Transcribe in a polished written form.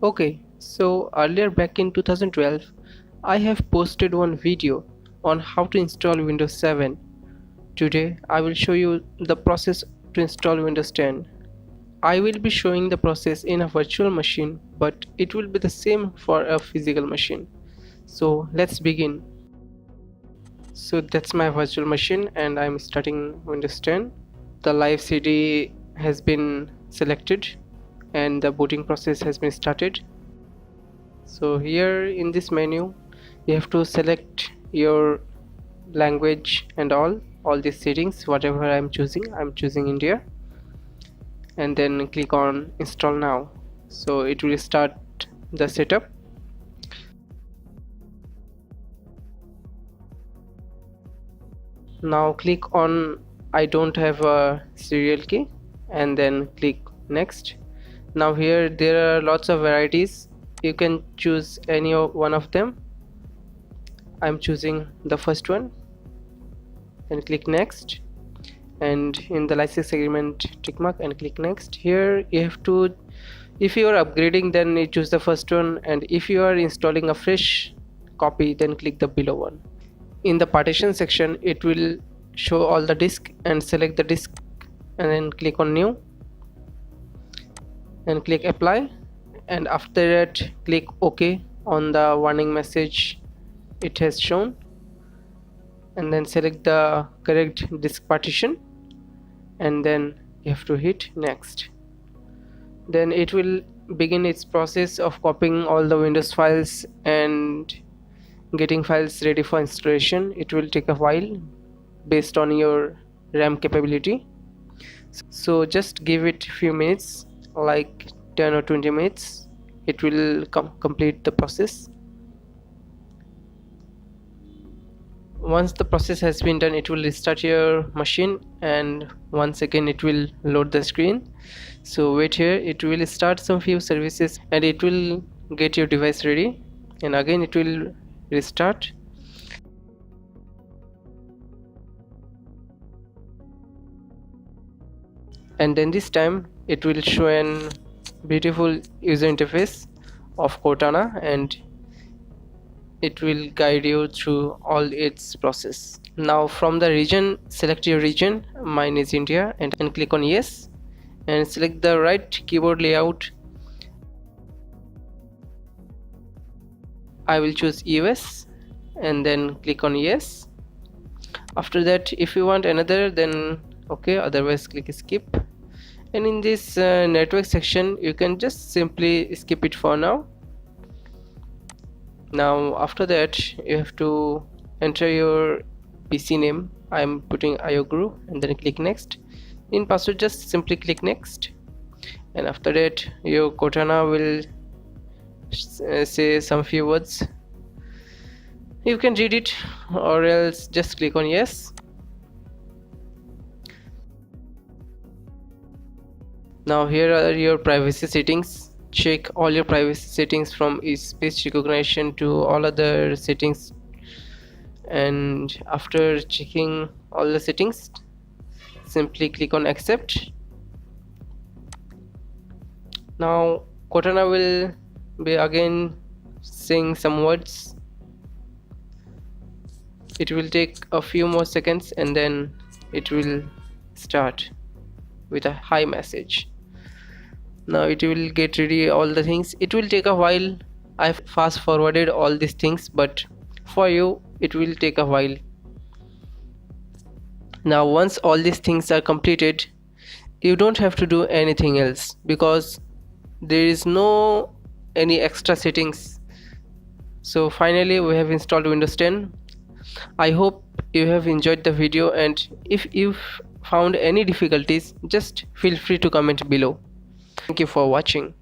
Okay, so earlier back in 2012, I have posted one video on how to install Windows 7. Today, I will show you the process to install Windows 10. I will be showing the process in a virtual machine, but it will be the same for a physical machine. So let's begin. So that's my virtual machine and I'm starting Windows 10. The live CD has been selected and the booting process has been started. So here in this menu you have to select your language and all these settings. Whatever I'm choosing India, and then click on install now. So it will start the setup. Now click on I don't have a serial key and then click next. Now here there are lots of varieties, you can choose any one of them. I'm choosing the first one and click next, and in the license agreement tick mark and click next. Here you have to, if you are upgrading then you choose the first one, and if you are installing a fresh copy then click the below one. In the partition section it will show all the disk, and select the disk and then click on new and click apply, and after that click OK on the warning message it has shown, and then select the correct disk partition and then you have to hit next. Then it will begin its process of copying all the Windows files and getting files ready for installation. It will take a while based on your RAM capability, so just give it few minutes, like 10 or 20 minutes. It will complete the process. Once the process has been done, it will restart your machine and once again it will load the screen. So wait here, it will start some few services and it will get your device ready, and again it will restart. And then this time it will show an beautiful user interface of Cortana, and it will guide you through all its process. Now from the region, select your region. Mine is India, and click on yes, and select the right keyboard layout. I will choose US and then click on yes. After that, if you want another then okay, otherwise click skip. And in this network section you can just simply skip it for now. Now after that you have to enter your PC name. I am putting IOGuru and then click next. In password just simply click next, and after that your Cortana will say some few words. You can read it or else just click on yes. Now here are your privacy settings. Check all your privacy settings from speech recognition to all other settings, and after checking all the settings simply click on accept. Now Cortana will be again saying some words. It will take a few more seconds and then it will start with a hi message. Now it will get ready all the things. It will take a while. I fast forwarded all these things, but for you it will take a while. Now once all these things are completed, you don't have to do anything else because there is no any extra settings. So finally we have installed Windows 10. I hope you have enjoyed the video, and if you've found any difficulties just feel free to comment below. Thank you for watching.